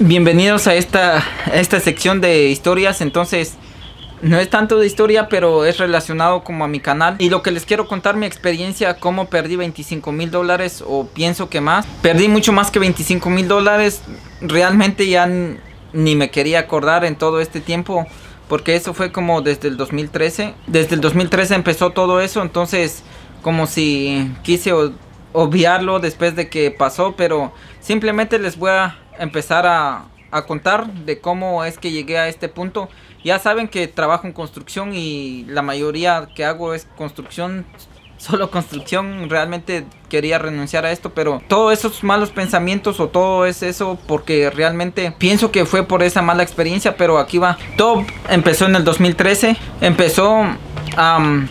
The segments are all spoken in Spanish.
Bienvenidos a esta sección de historias. Entonces, no es tanto de historia, pero es relacionado como a mi canal. Y lo que les quiero contar, mi experiencia, cómo perdí $25,000, o pienso que más. Perdí mucho más que $25,000. Realmente ya ni me quería acordar en todo este tiempo, porque eso fue como desde el 2013. Desde el 2013 empezó todo eso, entonces como si quise obviarlo después de que pasó, pero simplemente les voy a empezar a contar de cómo es que llegué a este punto. Ya saben que trabajo en construcción y la mayoría que hago es construcción, solo construcción. Realmente quería renunciar a esto, pero todos esos malos pensamientos o todo es eso porque realmente pienso que fue por esa mala experiencia. Pero aquí va. Todo empezó en el 2013. Empezó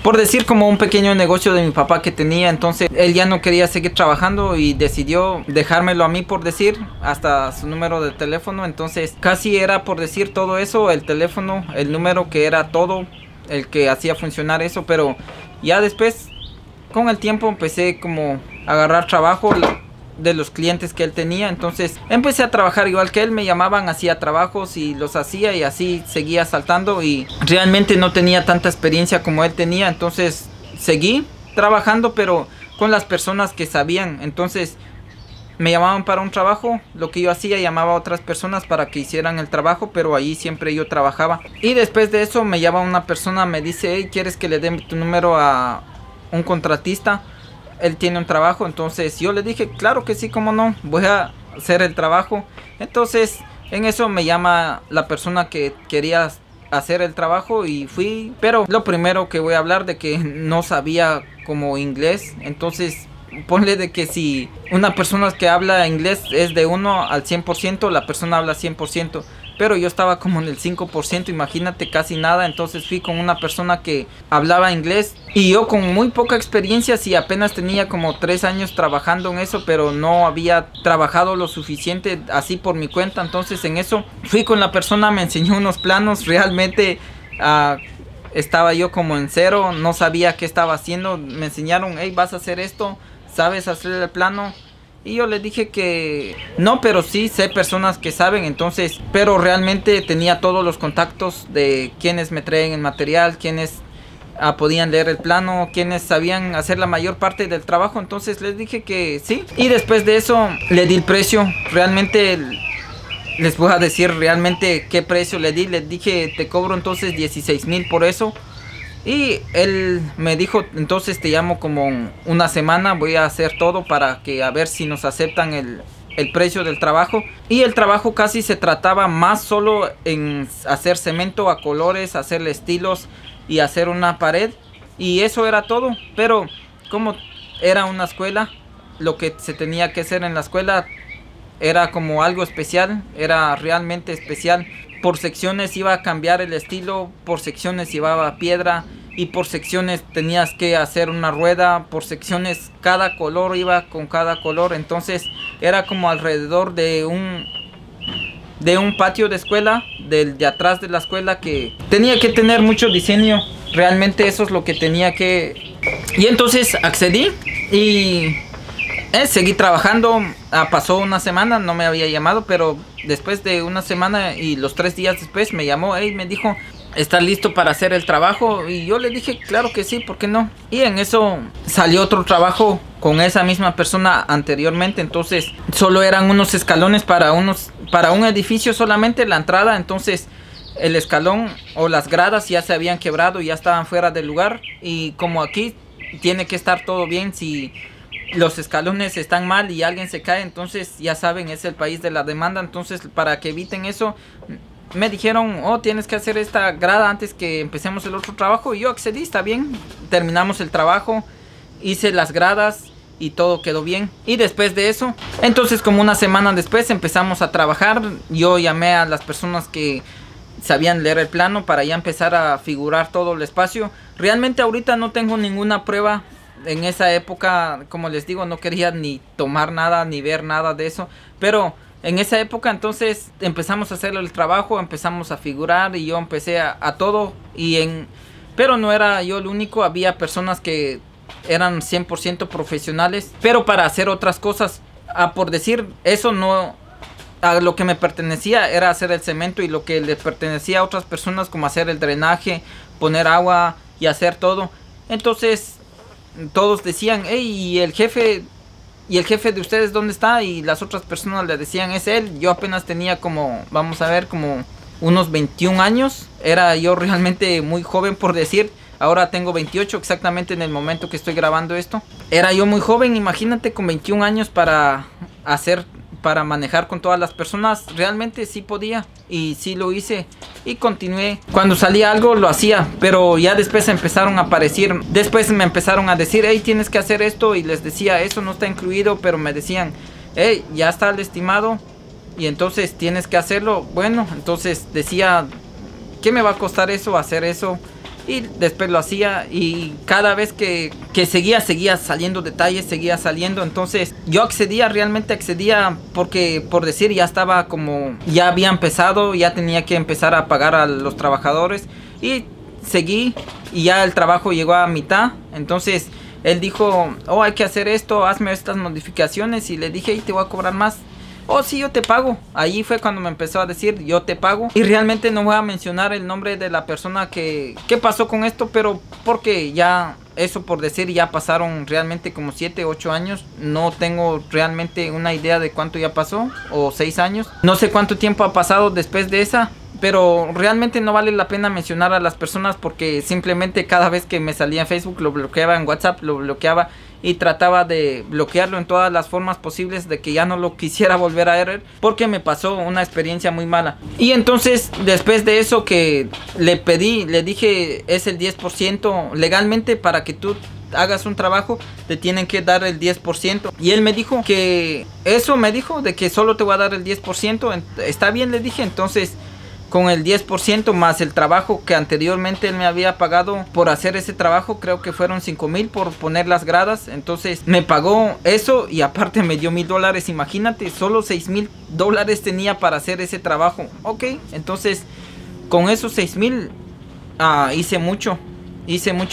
por decir como un pequeño negocio de mi papá que tenía. Entonces él ya no quería seguir trabajando y decidió dejármelo a mí, por decir, hasta su número de teléfono. Entonces casi era por decir todo eso, el teléfono, el número, que era todo el que hacía funcionar eso. Pero ya después, con el tiempo, empecé como a agarrar trabajo de los clientes que él tenía. Entonces empecé a trabajar igual que él. Me llamaban, hacía trabajos y los hacía, y así seguía saltando. Y realmente no tenía tanta experiencia como él tenía. Entonces seguí trabajando, pero con las personas que sabían. Entonces me llamaban para un trabajo, lo que yo hacía, llamaba a otras personas para que hicieran el trabajo, pero ahí siempre yo trabajaba. Y después de eso me llama una persona, me dice: hey, ¿quieres que le dé tu número a un contratista? Él tiene un trabajo. Entonces yo le dije: claro que sí, cómo no, voy a hacer el trabajo. Entonces en eso me llama la persona que quería hacer el trabajo y fui. Pero lo primero que voy a hablar de que no sabía como inglés. Entonces ponle de que si una persona que habla inglés es de 1 al 100%, la persona habla 100%. Pero yo estaba como en el 5%, imagínate, casi nada. Entonces fui con una persona que hablaba inglés y yo con muy poca experiencia. Sí, apenas tenía como 3 años trabajando en eso, pero no había trabajado lo suficiente así por mi cuenta. Entonces en eso fui con la persona, me enseñó unos planos. Realmente estaba yo como en cero, no sabía qué estaba haciendo. Me enseñaron: hey, vas a hacer esto, ¿sabes hacer el plano? Y yo le dije que no, pero sí sé personas que saben. Entonces, pero realmente tenía todos los contactos de quienes me traen el material, quienes podían leer el plano, quienes sabían hacer la mayor parte del trabajo. Entonces les dije que sí. Y después de eso le di el precio. Realmente les voy a decir realmente qué precio le di. Les dije: te cobro entonces 16,000 por eso. Y él me dijo: entonces te llamo como una semana, voy a hacer todo para que a ver si nos aceptan el precio del trabajo. Y el trabajo casi se trataba más solo en hacer cemento a colores, hacerle estilos y hacer una pared, y eso era todo. Pero como era una escuela, lo que se tenía que hacer en la escuela era como algo especial, era realmente especial. Por secciones iba a cambiar el estilo, por secciones llevaba piedra, y por secciones tenías que hacer una rueda, por secciones cada color iba con cada color. Entonces era como alrededor de un patio de escuela, de atrás de la escuela, que tenía que tener mucho diseño. Realmente eso es lo que tenía que... Y entonces accedí y seguí trabajando. Pasó una semana, no me había llamado, pero después de una semana y los 3 días después me llamó. Me dijo: ¿estás listo para hacer el trabajo? Y yo le dije: claro que sí, ¿por qué no? Y en eso salió otro trabajo con esa misma persona anteriormente. Entonces solo eran unos escalones para un edificio, solamente la entrada. Entonces el escalón o las gradas ya se habían quebrado, ya estaban fuera del lugar. Y como aquí tiene que estar todo bien, si los escalones están mal y alguien se cae, entonces ya saben, es el país de la demanda. Entonces, para que eviten eso, me dijeron: oh, tienes que hacer esta grada antes que empecemos el otro trabajo. Y yo accedí, está bien. Terminamos el trabajo, hice las gradas y todo quedó bien. Y después de eso, entonces como una semana después empezamos a trabajar. Yo llamé a las personas que sabían leer el plano para ya empezar a figurar todo el espacio. Realmente ahorita no tengo ninguna prueba. En esa época, como les digo, no quería ni tomar nada, ni ver nada de eso. Pero en esa época entonces empezamos a hacer el trabajo, empezamos a figurar y yo empecé a todo. Pero no era yo el único, había personas que eran 100% profesionales, pero para hacer otras cosas. Por decir, eso no a lo que me pertenecía era hacer el cemento, y lo que le pertenecía a otras personas como hacer el drenaje, poner agua y hacer todo. Entonces todos decían, hey, ¿y el jefe de ustedes dónde está? Y las otras personas le decían, es él. Yo apenas tenía como, vamos a ver, como unos 21 años. Era yo realmente muy joven, por decir. Ahora tengo 28 exactamente en el momento que estoy grabando esto. Era yo muy joven, imagínate, con 21 años para manejar con todas las personas. Realmente sí podía, y sí lo hice y continué. Cuando salía algo lo hacía, pero ya después empezaron a aparecer. Después me empezaron a decir, hey, tienes que hacer esto, y les decía, eso no está incluido, pero me decían, hey, ya está el estimado y entonces tienes que hacerlo. Bueno, entonces decía, ¿qué me va a costar eso, hacer eso? Y después lo hacía, y cada vez que seguía saliendo detalles, seguía saliendo. Entonces yo realmente accedía, porque por decir, ya estaba como, ya había empezado, ya tenía que empezar a pagar a los trabajadores, y seguí, y ya el trabajo llegó a mitad. Entonces él dijo, oh, hay que hacer esto, hazme estas modificaciones, y le dije, y te voy a cobrar más. Oh, sí, yo te pago. Ahí fue cuando me empezó a decir, yo te pago. Y realmente no voy a mencionar el nombre de la persona que pasó con esto, pero porque ya, eso por decir, ya pasaron realmente como 7, 8 años. No tengo realmente una idea de cuánto ya pasó, o 6 años. No sé cuánto tiempo ha pasado después de esa, pero realmente no vale la pena mencionar a las personas, porque simplemente cada vez que me salía en Facebook lo bloqueaba, en WhatsApp lo bloqueaba, y trataba de bloquearlo en todas las formas posibles, de que ya no lo quisiera volver a ver, porque me pasó una experiencia muy mala. Y entonces después de eso, que le dije, es el 10% legalmente. Para que tú hagas un trabajo te tienen que dar el 10%, y él me dijo que eso, me dijo de que solo te voy a dar el 10%. Está bien, le dije. Entonces, con el 10% más el trabajo que anteriormente él me había pagado por hacer ese trabajo, creo que fueron 5,000 por poner las gradas. Entonces me pagó eso, y aparte me dio $1,000. Imagínate, solo $6,000 tenía para hacer ese trabajo. Ok, entonces con esos 6,000 hice mucho,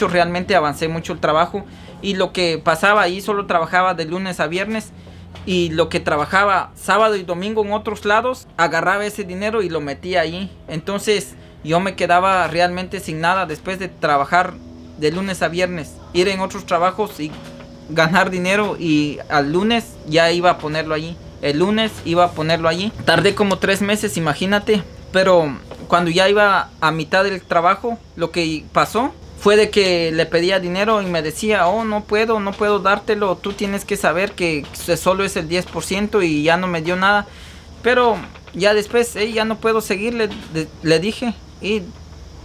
realmente avancé mucho el trabajo. Y lo que pasaba ahí, solo trabajaba de lunes a viernes, y lo que trabajaba sábado y domingo en otros lados, agarraba ese dinero y lo metía ahí. Entonces yo me quedaba realmente sin nada después de trabajar de lunes a viernes, ir en otros trabajos y ganar dinero, y al lunes ya iba a ponerlo allí. El lunes iba a ponerlo allí. Tardé como 3 meses, imagínate. Pero cuando ya iba a mitad del trabajo, lo que pasó fue de que le pedía dinero y me decía, oh, no puedo dártelo, tú tienes que saber que solo es el 10%, y ya no me dio nada. Pero ya después, ya no puedo seguir, le dije, y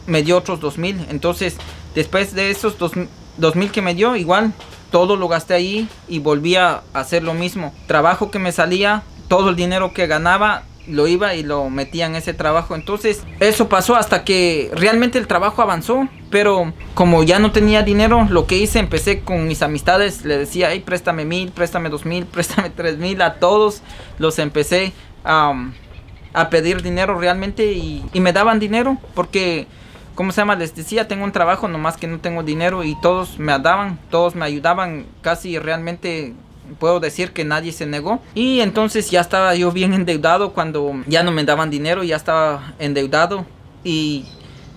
me dio otros 2,000. Entonces, después de esos 2,000 que me dio, igual, todo lo gasté ahí, y volví a hacer lo mismo. Trabajo que me salía, todo el dinero que ganaba, lo iba y lo metía en ese trabajo. Entonces eso pasó hasta que realmente el trabajo avanzó. Pero como ya no tenía dinero, lo que hice, empecé con mis amistades, le decía, hey, préstame 1,000, préstame 2,000, préstame 3,000. A todos los empecé a pedir dinero realmente, y me daban dinero, porque, ¿cómo se llama? Les decía, tengo un trabajo, nomás que no tengo dinero, y todos me daban, todos me ayudaban. Casi realmente puedo decir que nadie se negó. Y entonces ya estaba yo bien endeudado. Cuando ya no me daban dinero, ya estaba endeudado. Y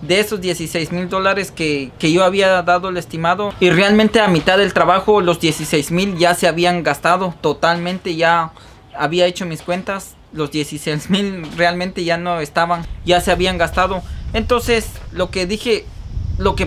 de esos $16,000 que yo había dado el estimado, y realmente a mitad del trabajo los 16,000 ya se habían gastado totalmente. Ya había hecho mis cuentas, los 16,000 realmente ya no estaban, ya se habían gastado. Entonces lo que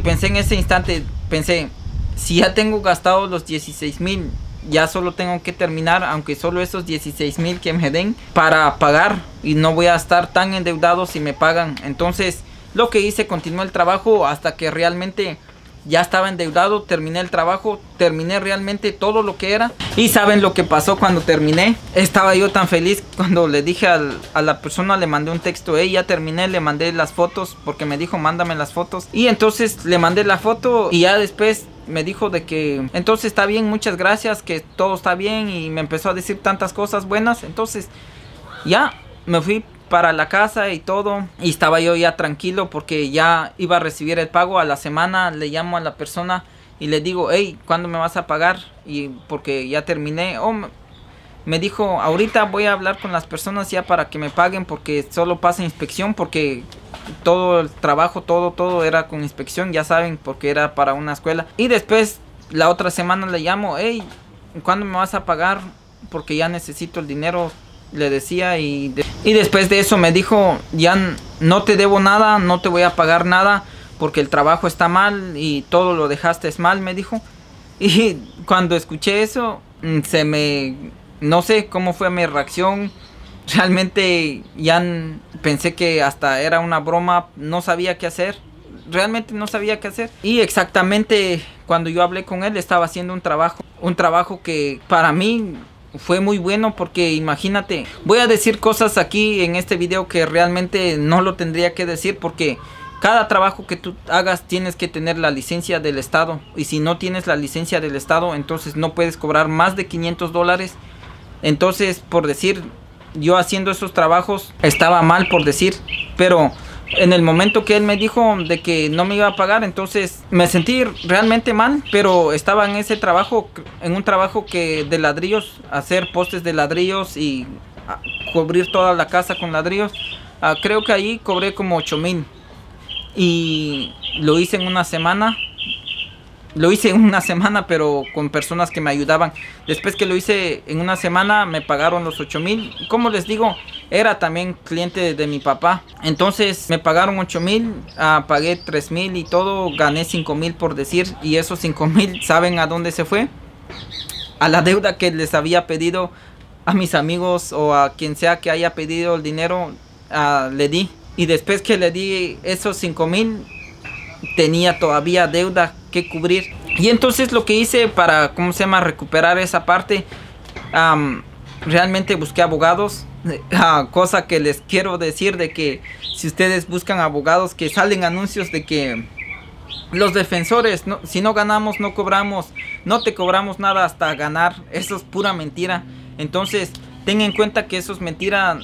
pensé en ese instante, pensé, si ya tengo gastado los 16,000, ya solo tengo que terminar, aunque solo esos 16,000 que me den, para pagar, y no voy a estar tan endeudado si me pagan. Entonces lo que hice, continué el trabajo hasta que realmente ya estaba endeudado. Terminé el trabajo, terminé realmente todo lo que era. Y saben lo que pasó cuando terminé. Estaba yo tan feliz cuando le dije a la persona, le mandé un texto, hey, ya terminé, le mandé las fotos, porque me dijo, mándame las fotos. Y entonces le mandé la foto, y ya después me dijo de que entonces está bien, muchas gracias, que todo está bien, y me empezó a decir tantas cosas buenas. Entonces ya me fui para la casa y todo, y estaba yo ya tranquilo, porque ya iba a recibir el pago a la semana. Le llamo a la persona y le digo, hey, ¿cuándo me vas a pagar? Y porque ya terminé. Me dijo, ahorita voy a hablar con las personas ya para que me paguen porque solo pasa inspección, porque todo el trabajo, todo era con inspección, ya saben, porque era para una escuela. Y después la otra semana le llamo, hey, ¿cuándo me vas a pagar? Porque ya necesito el dinero, le decía. Y después de eso me dijo, ya no te debo nada, no te voy a pagar nada porque el trabajo está mal y todo lo dejaste mal, me dijo. Y cuando escuché eso, no sé cómo fue mi reacción. Realmente ya pensé que hasta era una broma, no sabía qué hacer. Realmente no sabía qué hacer. Y exactamente cuando yo hablé con él, estaba haciendo un trabajo que para mí fue muy bueno, porque imagínate, voy a decir cosas aquí en este video que realmente no lo tendría que decir, porque cada trabajo que tú hagas tienes que tener la licencia del estado, y si no tienes la licencia del estado, entonces no puedes cobrar más de $500. Entonces, por decir, yo haciendo esos trabajos estaba mal, por decir, pero en el momento que él me dijo de que no me iba a pagar, entonces me sentí realmente mal. Pero estaba en ese trabajo, en un trabajo que de ladrillos, hacer postes de ladrillos y cubrir toda la casa con ladrillos. Creo que ahí cobré como 8,000 y lo hice en una semana. Lo hice en una semana, pero con personas que me ayudaban. Después que lo hice en una semana, me pagaron los 8,000. Como les digo, era también cliente de mi papá. Entonces me pagaron 8,000, pagué 3,000 y todo. Gané 5,000, por decir. Y esos 5,000, ¿saben a dónde se fue? A la deuda que les había pedido a mis amigos o a quien sea que haya pedido el dinero. Le di. Y después que le di esos 5,000, tenía todavía deuda que cubrir. Y entonces lo que hice para, recuperar esa parte, realmente busqué abogados. Cosa que les quiero decir, de que si ustedes buscan abogados, que salen anuncios de que los defensores, si no ganamos, no cobramos, no te cobramos nada hasta ganar. Eso es pura mentira. Entonces ten en cuenta que eso es mentira.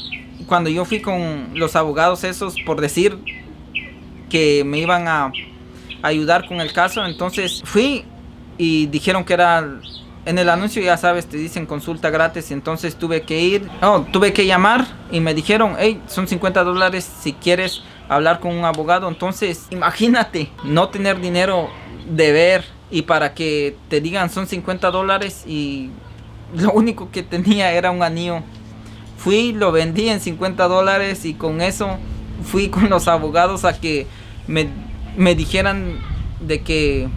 Cuando yo fui con los abogados esos, por decir, que me iban a ayudar con el caso, entonces fui y dijeron que era, en el anuncio ya sabes, te dicen consulta gratis. Entonces tuve que llamar y me dijeron, hey, son $50 si quieres hablar con un abogado. Entonces imagínate no tener dinero, deber, y para que te digan son $50 y lo único que tenía era un anillo. Fui, lo vendí en $50 y con eso fui con los abogados a que me dijeran de que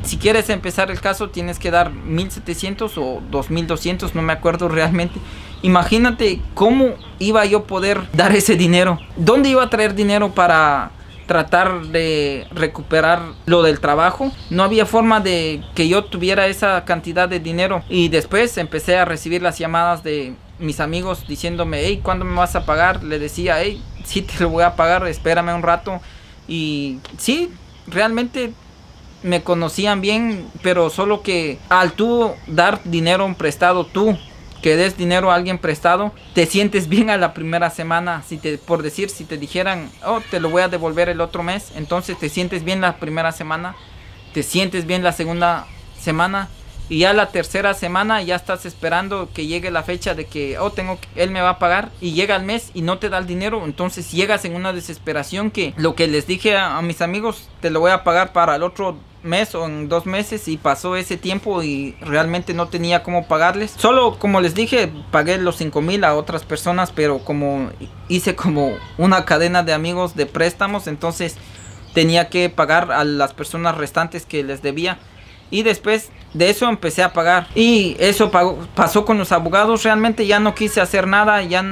si quieres empezar el caso tienes que dar 1,700 o 2,200, no me acuerdo realmente. Imagínate cómo iba yo a poder dar ese dinero. ¿Dónde iba a traer dinero para tratar de recuperar lo del trabajo? No había forma de que yo tuviera esa cantidad de dinero. Y después empecé a recibir las llamadas de mis amigos diciéndome, hey, ¿cuándo me vas a pagar? Le decía, hey, sí te lo voy a pagar, espérame un rato. Y sí, realmente me conocían bien, pero solo que al tú dar dinero prestado, tú que des dinero a alguien prestado, te sientes bien a la primera semana. Por decir, si te dijeran, oh, te lo voy a devolver el otro mes, entonces te sientes bien la primera semana, te sientes bien la segunda semana, y ya la tercera semana ya estás esperando que llegue la fecha de que, él me va a pagar, y llega el mes y no te da el dinero. Entonces llegas en una desesperación, que lo que les dije a mis amigos, te lo voy a pagar para el otro mes o en 2 meses, y pasó ese tiempo y realmente no tenía cómo pagarles. Solo, como les dije, pagué los 5,000 a otras personas, pero como hice como una cadena de amigos de préstamos, entonces tenía que pagar a las personas restantes que les debía. Y después de eso empecé a pagar. Y eso pasó con los abogados. Realmente ya no quise hacer nada. Ya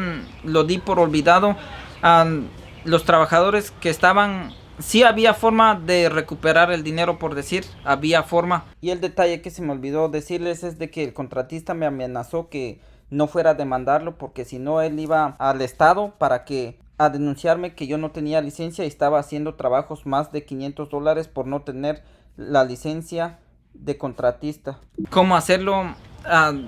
lo di por olvidado. Los trabajadores que estaban... Sí había forma de recuperar el dinero, por decir. Había forma. Y el detalle que se me olvidó decirles es de que el contratista me amenazó que no fuera a demandarlo, porque si no él iba al estado a denunciarme que yo no tenía licencia y estaba haciendo trabajos más de $500 por no tener la licencia de contratista. ¿Cómo hacerlo?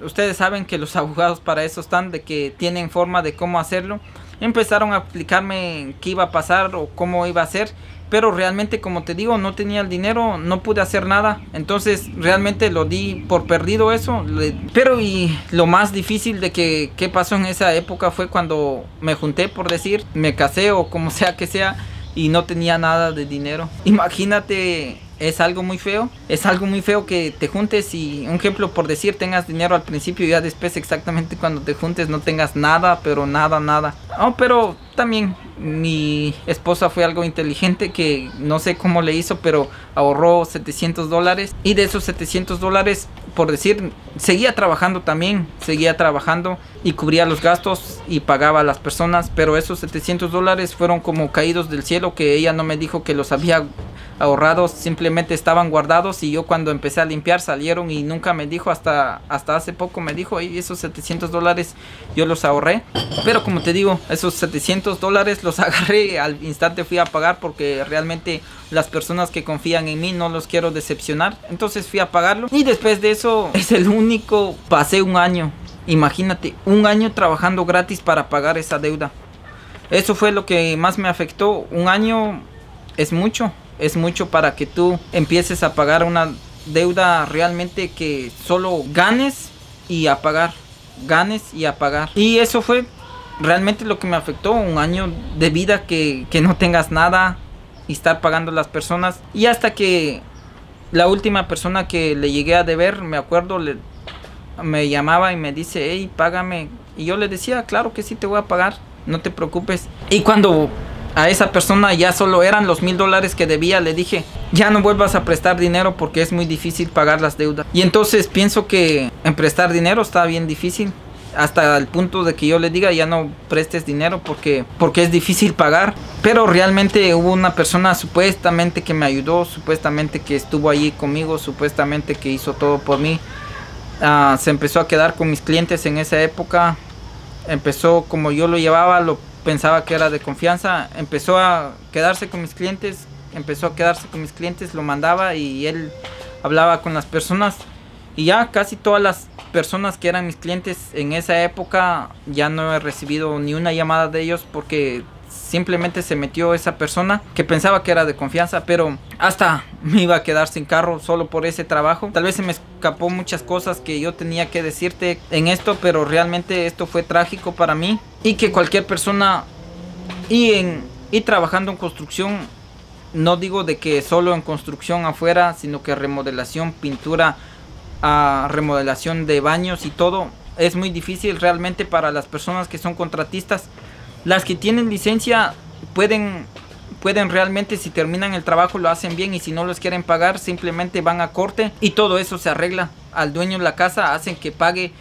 ustedes saben que los abogados para eso están, de que tienen forma de cómo hacerlo. Empezaron a explicarme qué iba a pasar o cómo iba a ser, pero realmente, como te digo, no tenía el dinero, no pude hacer nada. Entonces realmente lo di por perdido eso. Pero y lo más difícil de que pasó en esa época fue cuando me junté, por decir, me casé o como sea que sea, y no tenía nada de dinero. Imagínate, es algo muy feo. Es algo muy feo que te juntes y, un ejemplo, por decir, tengas dinero al principio y ya después, exactamente cuando te juntes, no tengas nada, pero nada, nada. Oh, pero también mi esposa fue algo inteligente, que no sé cómo le hizo, pero ahorró $700. Y de esos $700, por decir, seguía trabajando también, seguía trabajando y cubría los gastos y pagaba a las personas. Pero esos $700 fueron como caídos del cielo, que ella no me dijo que los había ahorrados, simplemente estaban guardados, y yo cuando empecé a limpiar salieron y nunca me dijo, hasta hace poco me dijo, y esos $700 yo los ahorré. Pero como te digo, esos $700 los agarré, al instante fui a pagar, porque realmente las personas que confían en mí no los quiero decepcionar. Entonces fui a pagarlo, y después de eso es el único, pasé un año, imagínate, un año trabajando gratis para pagar esa deuda. Eso fue lo que más me afectó. Un año es mucho. Es mucho para que tú empieces a pagar una deuda realmente, que solo ganes y a pagar, ganes y a pagar. Y eso fue realmente lo que me afectó, un año de vida que no tengas nada y estar pagando a las personas. Y hasta que la última persona que le llegué a deber, me acuerdo, me llamaba y me dice, hey, págame. Y yo le decía, claro que sí, te voy a pagar, no te preocupes. Y cuando a esa persona ya solo eran los $1000 que debía, le dije, ya no vuelvas a prestar dinero porque es muy difícil pagar las deudas. Y entonces pienso que en prestar dinero está bien difícil, hasta el punto de que yo le diga, ya no prestes dinero porque es difícil pagar. Pero realmente hubo una persona supuestamente que me ayudó, supuestamente que estuvo allí conmigo, supuestamente que hizo todo por mí. Se empezó a quedar con mis clientes en esa época. Empezó, como yo lo llevaba, pensaba que era de confianza, empezó a quedarse con mis clientes, lo mandaba y él hablaba con las personas, y ya casi todas las personas que eran mis clientes en esa época ya no he recibido ni una llamada de ellos, porque simplemente se metió esa persona que pensaba que era de confianza. Pero hasta me iba a quedar sin carro solo por ese trabajo. Tal vez se me escapó muchas cosas que yo tenía que decirte en esto, pero realmente esto fue trágico para mí, y que cualquier persona y trabajando en construcción, no digo de que solo en construcción afuera, sino que remodelación, pintura, remodelación de baños y todo, es muy difícil realmente para las personas que son contratistas. Las que tienen licencia pueden realmente, si terminan el trabajo lo hacen bien, y si no los quieren pagar simplemente van a corte y todo eso se arregla. Al dueño de la casa hacen que pague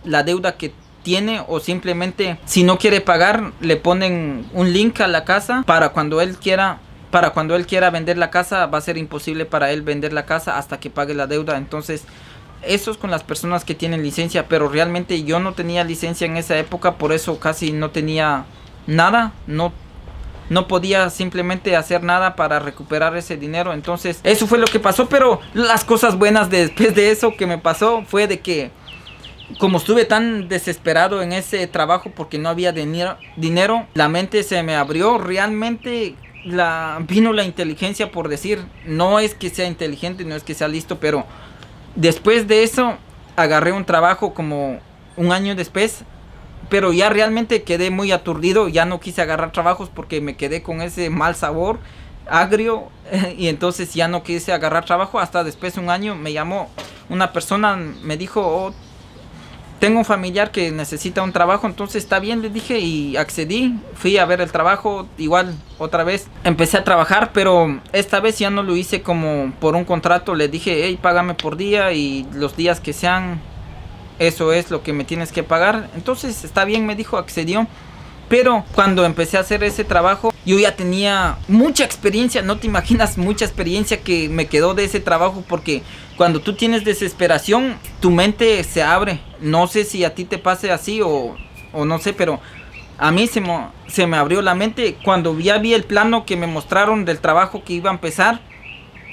la deuda que tiene, o simplemente si no quiere pagar le ponen un link a la casa para cuando él quiera vender la casa. Va a ser imposible para él vender la casa hasta que pague la deuda. Entonces eso es con las personas que tienen licencia, pero realmente yo no tenía licencia en esa época, por eso casi no tenía nada, no podía simplemente hacer nada para recuperar ese dinero. Entonces eso fue lo que pasó. Pero las cosas buenas después de eso que me pasó fue de que, como estuve tan desesperado en ese trabajo porque no había dinero, la mente se me abrió. Realmente vino la inteligencia, por decir, no es que sea inteligente, no es que sea listo, pero después de eso agarré un trabajo como un año después. Pero ya realmente quedé muy aturdido, ya no quise agarrar trabajos porque me quedé con ese mal sabor agrio, y entonces ya no quise agarrar trabajo. Hasta después de un año me llamó una persona, me dijo, oh, tengo un familiar que necesita un trabajo. Entonces está bien, le dije, y accedí, fui a ver el trabajo. Igual otra vez empecé a trabajar, pero esta vez ya no lo hice como por un contrato. Le dije, hey, págame por día, y los días que sean, eso es lo que me tienes que pagar. Entonces está bien, me dijo, accedió. Pero cuando empecé a hacer ese trabajo, yo ya tenía mucha experiencia. No te imaginas mucha experiencia que me quedó de ese trabajo, porque cuando tú tienes desesperación, tu mente se abre. No sé si a ti te pase así o no sé, pero a mí se me abrió la mente. Cuando ya vi el plano que me mostraron del trabajo que iba a empezar,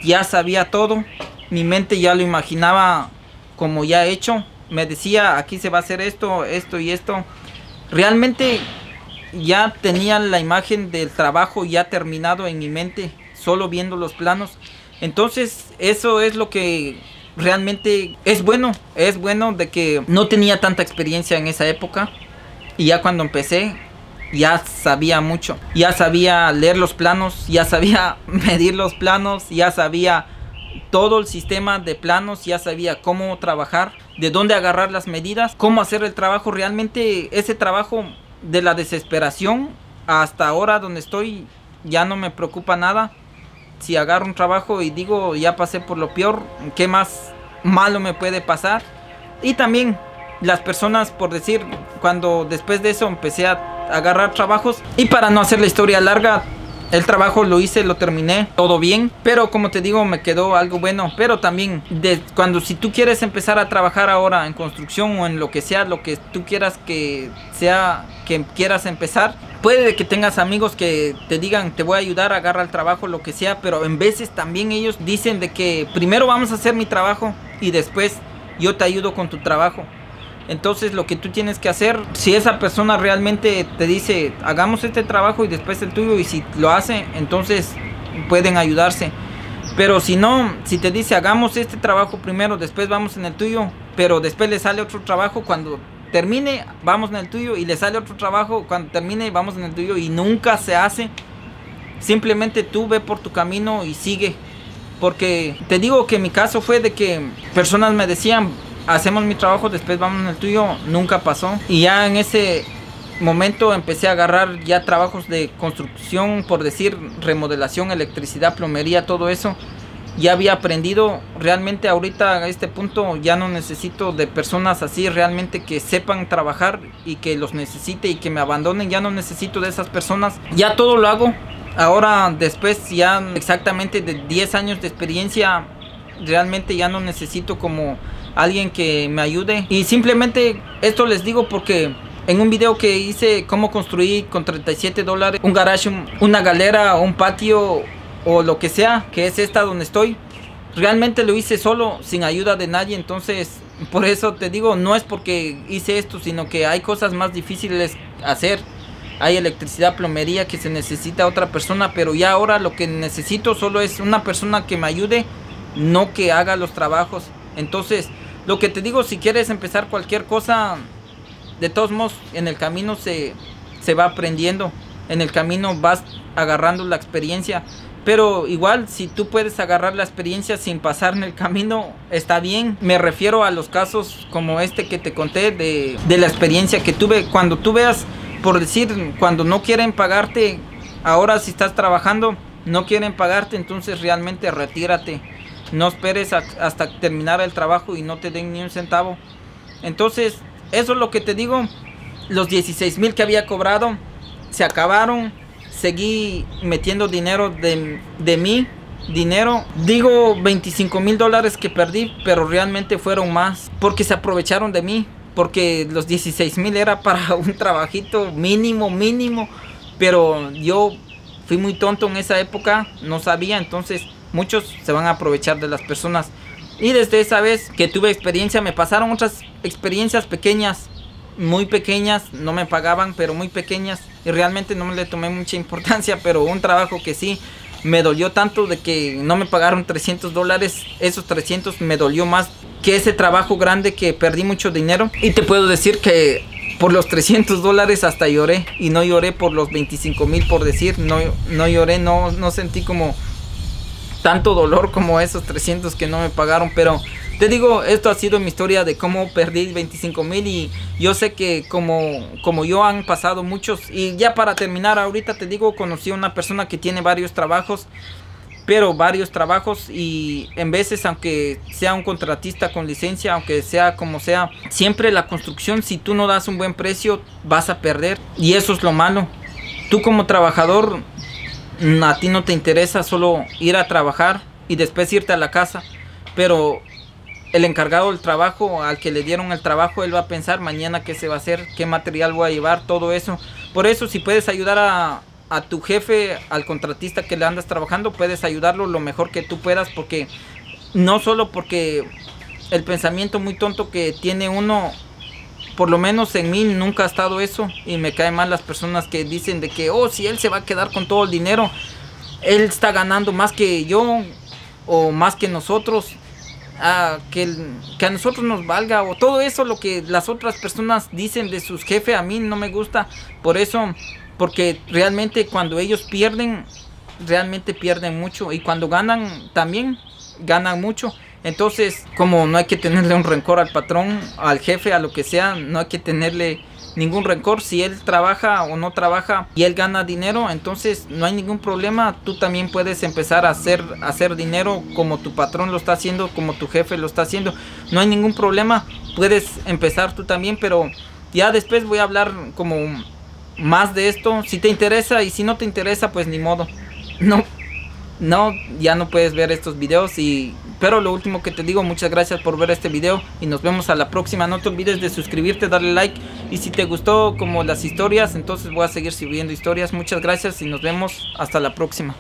ya sabía todo. Mi mente ya lo imaginaba como ya hecho. me decía, aquí se va a hacer esto, esto y esto. Realmente ya tenía la imagen del trabajo ya terminado en mi mente, solo viendo los planos. Entonces eso es lo que realmente es bueno de que no tenía tanta experiencia en esa época. Y ya cuando empecé, ya sabía mucho. Ya sabía leer los planos, ya sabía medir los planos, ya sabía todo el sistema de planos, ya sabía cómo trabajar, de dónde agarrar las medidas, cómo hacer el trabajo. Realmente ese trabajo de la desesperación hasta ahora donde estoy ya no me preocupa nada. Si agarro un trabajo y digo, ya pasé por lo peor, ¿qué más malo me puede pasar? Y también las personas, por decir, cuando después de eso empecé a agarrar trabajos, y para no hacer la historia larga, el trabajo lo hice, lo terminé, todo bien, pero como te digo, me quedó algo bueno. Pero también, si tú quieres empezar a trabajar ahora en construcción o en lo que sea, lo que tú quieras que sea, que quieras empezar, puede que tengas amigos que te digan, te voy a ayudar, agarra el trabajo, lo que sea, pero en veces también ellos dicen de que primero vamos a hacer mi trabajo y después yo te ayudo con tu trabajo. Entonces lo que tú tienes que hacer, si esa persona realmente te dice, hagamos este trabajo y después el tuyo, y si lo hace, entonces pueden ayudarse. Pero si no, si te dice, hagamos este trabajo primero, después vamos en el tuyo, pero después le sale otro trabajo, cuando termine, vamos en el tuyo, y le sale otro trabajo, cuando termine, vamos en el tuyo, y nunca se hace. Simplemente tú ve por tu camino y sigue. Porque te digo que mi caso fue de que personas me decían, hacemos mi trabajo, después vamos en el tuyo, nunca pasó. Y ya en ese momento empecé a agarrar ya trabajos de construcción, por decir, remodelación, electricidad, plomería, todo eso. Ya había aprendido. Realmente ahorita a este punto ya no necesito de personas así realmente que sepan trabajar y que los necesite y que me abandonen. Ya no necesito de esas personas, ya todo lo hago. Ahora después ya exactamente de 10 años de experiencia, realmente ya no necesito como alguien que me ayude. Y simplemente esto les digo porque en un video que hice cómo construir con $37 un garage, una galera, un patio o lo que sea, que es esta donde estoy, realmente lo hice solo, sin ayuda de nadie. Entonces por eso te digo, no es porque hice esto, sino que hay cosas más difíciles hacer. Hay electricidad, plomería que se necesita otra persona, pero ya ahora lo que necesito solo es una persona que me ayude, no que haga los trabajos. Entonces lo que te digo, si quieres empezar cualquier cosa, de todos modos en el camino se va aprendiendo, en el camino vas agarrando la experiencia. Pero igual, si tú puedes agarrar la experiencia sin pasar en el camino, está bien. Me refiero a los casos como este que te conté de la experiencia que tuve. Cuando tú veas, por decir, cuando no quieren pagarte, ahora si estás trabajando, no quieren pagarte, entonces realmente retírate. No esperes hasta terminar el trabajo y no te den ni un centavo. Entonces, eso es lo que te digo. Los 16,000 que había cobrado se acabaron. Seguí metiendo dinero de mi dinero. Digo $25,000 que perdí, pero realmente fueron más porque se aprovecharon de mí. Porque los 16,000 era para un trabajito mínimo. Pero yo fui muy tonto en esa época, no sabía. Entonces muchos se van a aprovechar de las personas. Y desde esa vez que tuve experiencia, me pasaron otras experiencias pequeñas, muy pequeñas, no me pagaban, pero muy pequeñas, y realmente no me le tomé mucha importancia. Pero un trabajo que sí me dolió tanto de que no me pagaron $300, esos 300 me dolió más que ese trabajo grande que perdí mucho dinero. Y te puedo decir que por los $300 hasta lloré, y no lloré por los 25,000, por decir, no lloré, no sentí como tanto dolor como esos 300 que no me pagaron. Pero te digo, esto ha sido mi historia de cómo perdí 25,000, y yo sé que como yo han pasado muchos. Y ya para terminar, ahorita te digo, conocí a una persona que tiene varios trabajos, y en veces, aunque sea un contratista con licencia, aunque sea como sea, siempre la construcción, si tú no das un buen precio, vas a perder, y eso es lo malo. Tú como trabajador, a ti no te interesa solo ir a trabajar y después irte a la casa, pero el encargado del trabajo, al que le dieron el trabajo, él va a pensar mañana qué se va a hacer, qué material voy a llevar, todo eso. Por eso, si puedes ayudar a tu jefe, al contratista que le andas trabajando, puedes ayudarlo lo mejor que tú puedas, porque no solo porque el pensamiento muy tonto que tiene uno. Por lo menos en mí nunca ha estado eso, y me cae mal las personas que dicen de que, oh, si él se va a quedar con todo el dinero, él está ganando más que yo o más que nosotros, que a nosotros nos valga, o todo eso, lo que las otras personas dicen de sus jefes, a mí no me gusta. Por eso, porque realmente cuando ellos pierden, realmente pierden mucho, y cuando ganan también ganan mucho. Entonces, como no hay que tenerle un rencor al patrón, al jefe, a lo que sea, no hay que tenerle ningún rencor. Si él trabaja o no trabaja y él gana dinero, entonces no hay ningún problema. Tú también puedes empezar a hacer dinero como tu patrón lo está haciendo, como tu jefe lo está haciendo. No hay ningún problema, puedes empezar tú también, pero ya después voy a hablar como más de esto, si te interesa, y si no te interesa, pues ni modo. No, ya no puedes ver estos videos. Pero lo último que te digo, muchas gracias por ver este video y nos vemos a la próxima. No te olvides de suscribirte, darle like, y si te gustó como las historias, entonces voy a seguir subiendo historias. Muchas gracias y nos vemos hasta la próxima.